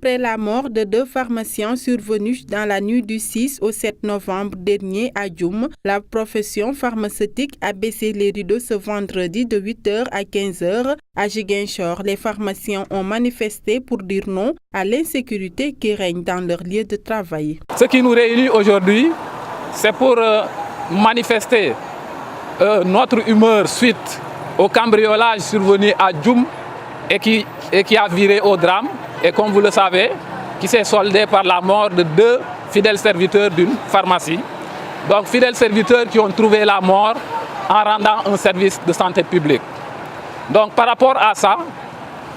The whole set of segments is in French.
Après la mort de 2 pharmaciens survenus dans la nuit du 6 au 7 novembre dernier à Djoum, la profession pharmaceutique a baissé les rideaux ce vendredi de 8h à 15h. À Ziguinchor, les pharmaciens ont manifesté pour dire non à l'insécurité qui règne dans leur lieu de travail. Ce qui nous réunit aujourd'hui, c'est pour manifester notre humeur suite au cambriolage survenu à Djoum et qui a viré au drame. Et comme vous le savez, qui s'est soldé par la mort de 2 fidèles serviteurs d'une pharmacie. Donc fidèles serviteurs qui ont trouvé la mort en rendant un service de santé publique. Donc par rapport à ça,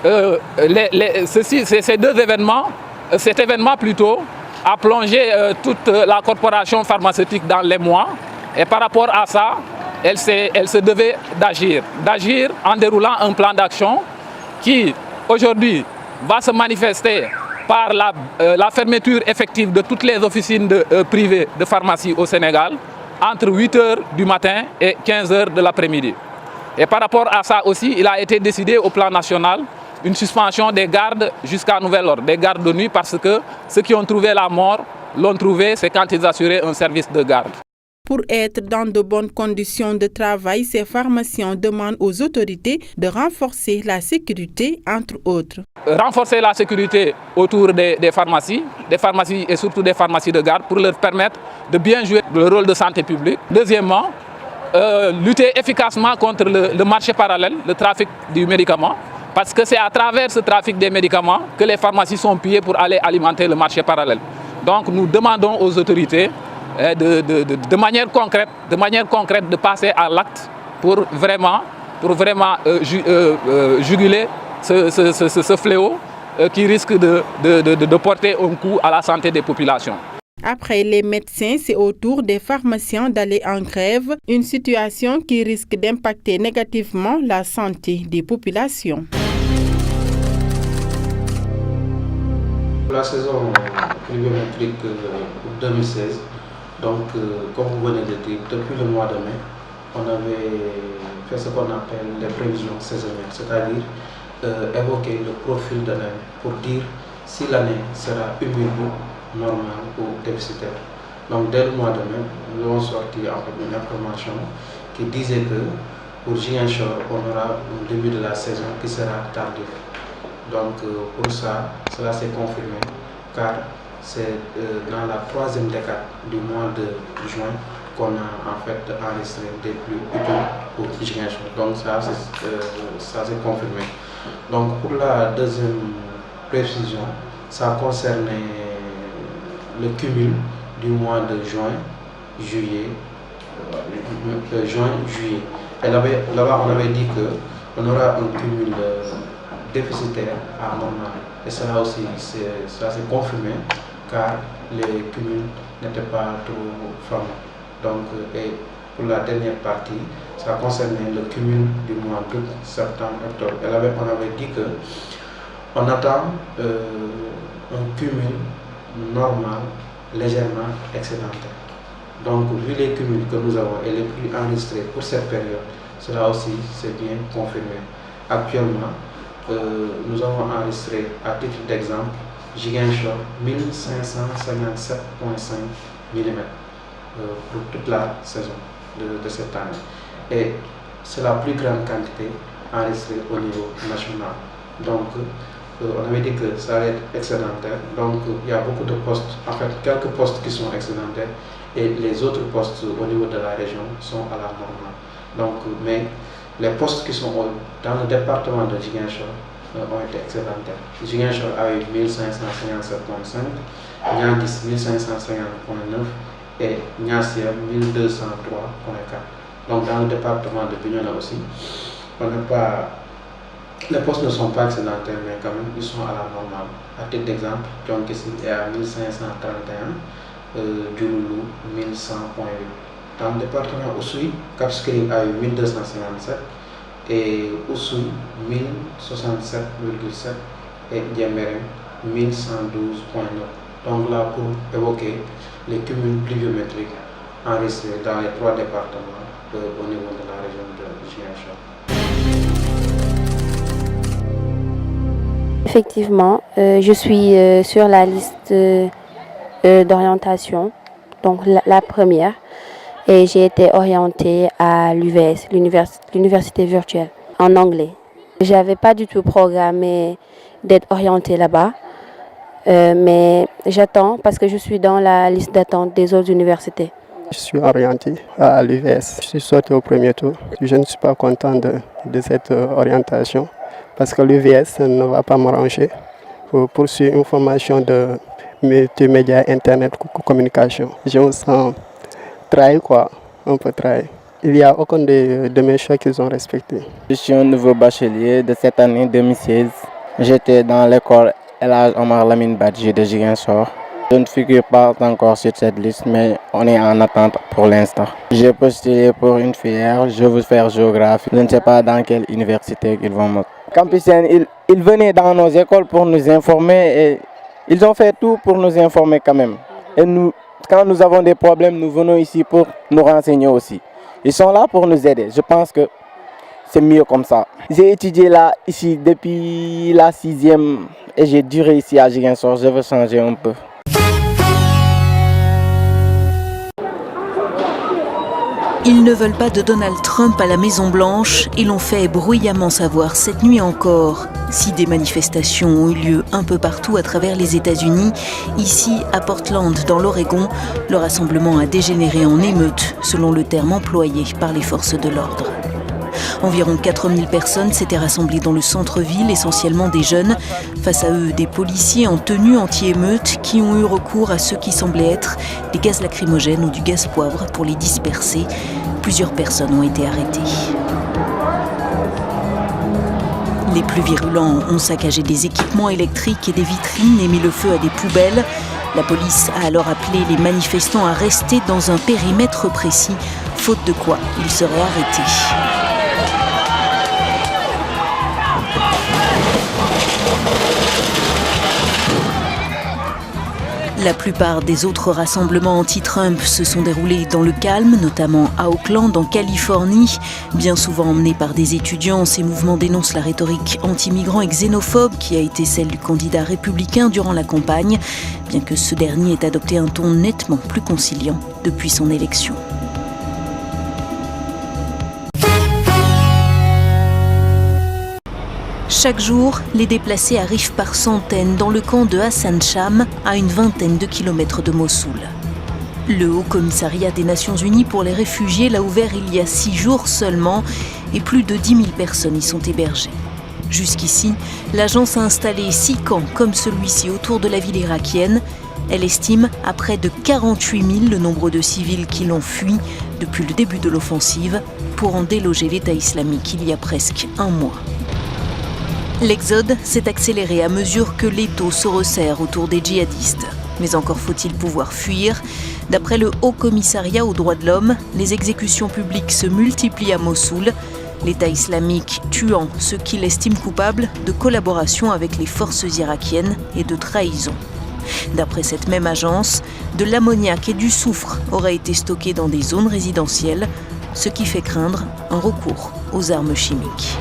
ces 2 événements, cet événement plutôt, a plongé toute la corporation pharmaceutique dans l'émoi. Et par rapport à ça, elle se devait d'agir en déroulant un plan d'action qui aujourd'hui va se manifester par la fermeture effective de toutes les officines privées de pharmacie au Sénégal entre 8h du matin et 15h de l'après-midi. Et par rapport à ça aussi, il a été décidé au plan national une suspension des gardes jusqu'à nouvel ordre, des gardes de nuit, parce que ceux qui ont trouvé la mort l'ont trouvé, c'est quand ils assuraient un service de garde. Pour être dans de bonnes conditions de travail, ces pharmaciens demandent aux autorités de renforcer la sécurité, entre autres. Renforcer la sécurité autour des pharmacies et surtout des pharmacies de garde pour leur permettre de bien jouer le rôle de santé publique. Deuxièmement, lutter efficacement contre le marché parallèle, le trafic du médicament, parce que c'est à travers ce trafic des médicaments que les pharmacies sont pillées pour aller alimenter le marché parallèle. Donc nous demandons aux autorités de manière concrète de passer à l'acte pour vraiment juguler ce fléau qui risque de porter un coup à la santé des populations. Après les médecins, c'est au tour des pharmaciens d'aller en grève, une situation qui risque d'impacter négativement la santé des populations. La saison pluviométrique 2016, donc comme vous venez de dire, depuis le mois de mai, on avait fait ce qu'on appelle les prévisions saisonnières, c'est-à-dire évoquer le profil de l'année pour dire si l'année sera humide, normale ou déficitaire. Donc dès le mois de mai, nous avons sorti une information qui disait que pour Ziguinchor, on aura un début de la saison qui sera tardif. Donc pour ça, cela s'est confirmé car c'est dans la 3e décade du mois de juin qu'on a en fait enregistré des pluies utiles pour Ziguinchor. Donc ça s'est confirmé. Donc pour la deuxième précision, ça concernait le cumul du mois de juin, juillet. Et là-bas, on avait dit qu'on aura un cumul déficitaire à normal. Et cela aussi, ça s'est confirmé car les cumuls n'étaient pas trop fameux. Donc, et pour la dernière partie, ça concernait le cumul du mois d'août, septembre, octobre. Et là, on avait dit qu'on attend un cumul normal, légèrement excédentaire. Donc, vu les cumuls que nous avons et les pluies enregistrées pour cette période, cela aussi c'est bien confirmé. Actuellement, nous avons enregistré, à titre d'exemple, Ziguinchor 1557,5 mm pour toute la saison de cette année. Et c'est la plus grande quantité enregistrée au niveau national. Donc, on avait dit que ça allait être excédentaire. Donc, il y a beaucoup de postes, en fait, quelques postes qui sont excédentaires et les autres postes au niveau de la région sont à la normale. Donc, mais les postes qui sont dans le département de Ziguinchor ont été excédentaires. Ziguinchor a eu 1557,5, Niaguis 1550,9 et Niassia 1203,4. Donc, dans le département de Bignona aussi, on n'a pas. Les postes ne sont pas excédentaires, mais quand même, ils sont à la normale. À titre d'exemple, Djonkessi est à 1531, Djouloulou 1100,8. Dans le département Oussouye, Cap Skirring a eu 1257 et Oussouye 1067,7 et Diembéring 1112,9. Donc là, pour évoquer les cumuls pluviométriques enregistrés dans les 3 départements au niveau de la région de Ziguinchor. effectivement, je suis sur la liste d'orientation, donc la première, et j'ai été orientée à l'UVS, l'université virtuelle, en anglais. Je n'avais pas du tout programmé d'être orientée là-bas, mais j'attends parce que je suis dans la liste d'attente des autres universités. Je suis orienté à l'UVS. Je suis sorti au premier tour. Je ne suis pas content de cette orientation parce que l'UVS ne va pas m'arranger pour poursuivre une formation de multimédia, internet, communication. Je me sens trahi, un peu trahi. Il n'y a aucun de mes choix qu'ils ont respecté. Je suis un nouveau bachelier de cette année 2016. J'étais dans l'école El Hadj Omar Lamine Badji de Ziguinchor. Je ne figure pas encore sur cette liste, mais on est en attente pour l'instant. J'ai postulé pour une filière, je veux faire géographie. Je ne sais pas dans quelle université ils vont me... Campusien, ils venaient dans nos écoles pour nous informer et ils ont fait tout pour nous informer quand même. Et nous, quand nous avons des problèmes, nous venons ici pour nous renseigner aussi. Ils sont là pour nous aider. Je pense que c'est mieux comme ça. J'ai étudié là, ici, depuis la 6e et j'ai duré ici à Ziguinchor. Je veux changer un peu. Ils ne veulent pas de Donald Trump à la Maison-Blanche et l'ont fait bruyamment savoir cette nuit encore. Si des manifestations ont eu lieu un peu partout à travers les États-Unis, ici à Portland, dans l'Oregon, le rassemblement a dégénéré en émeute, selon le terme employé par les forces de l'ordre. Environ 4000 personnes s'étaient rassemblées dans le centre-ville, essentiellement des jeunes. Face à eux, des policiers en tenue anti-émeute qui ont eu recours à ce qui semblait être des gaz lacrymogènes ou du gaz poivre pour les disperser. Plusieurs personnes ont été arrêtées. Les plus virulents ont saccagé des équipements électriques et des vitrines et mis le feu à des poubelles. La police a alors appelé les manifestants à rester dans un périmètre précis, faute de quoi ils seraient arrêtés. La plupart des autres rassemblements anti-Trump se sont déroulés dans le calme, notamment à Oakland, en Californie. Bien souvent emmenés par des étudiants, ces mouvements dénoncent la rhétorique anti-migrant et xénophobe qui a été celle du candidat républicain durant la campagne, bien que ce dernier ait adopté un ton nettement plus conciliant depuis son élection. Chaque jour, les déplacés arrivent par centaines dans le camp de Hassan Cham, à une vingtaine de kilomètres de Mossoul. Le Haut Commissariat des Nations Unies pour les réfugiés l'a ouvert il y a 6 jours seulement et plus de 10 000 personnes y sont hébergées. Jusqu'ici, l'agence a installé 6 camps comme celui-ci autour de la ville irakienne. Elle estime à près de 48 000 le nombre de civils qui l'ont fui depuis le début de l'offensive pour en déloger l'État islamique il y a presque un mois. L'exode s'est accéléré à mesure que l'étau se resserre autour des djihadistes. Mais encore faut-il pouvoir fuir. D'après le Haut Commissariat aux droits de l'homme, les exécutions publiques se multiplient à Mossoul, l'État islamique tuant ceux qu'il estime coupables de collaboration avec les forces irakiennes et de trahison. D'après cette même agence, de l'ammoniac et du soufre auraient été stockés dans des zones résidentielles, ce qui fait craindre un recours aux armes chimiques.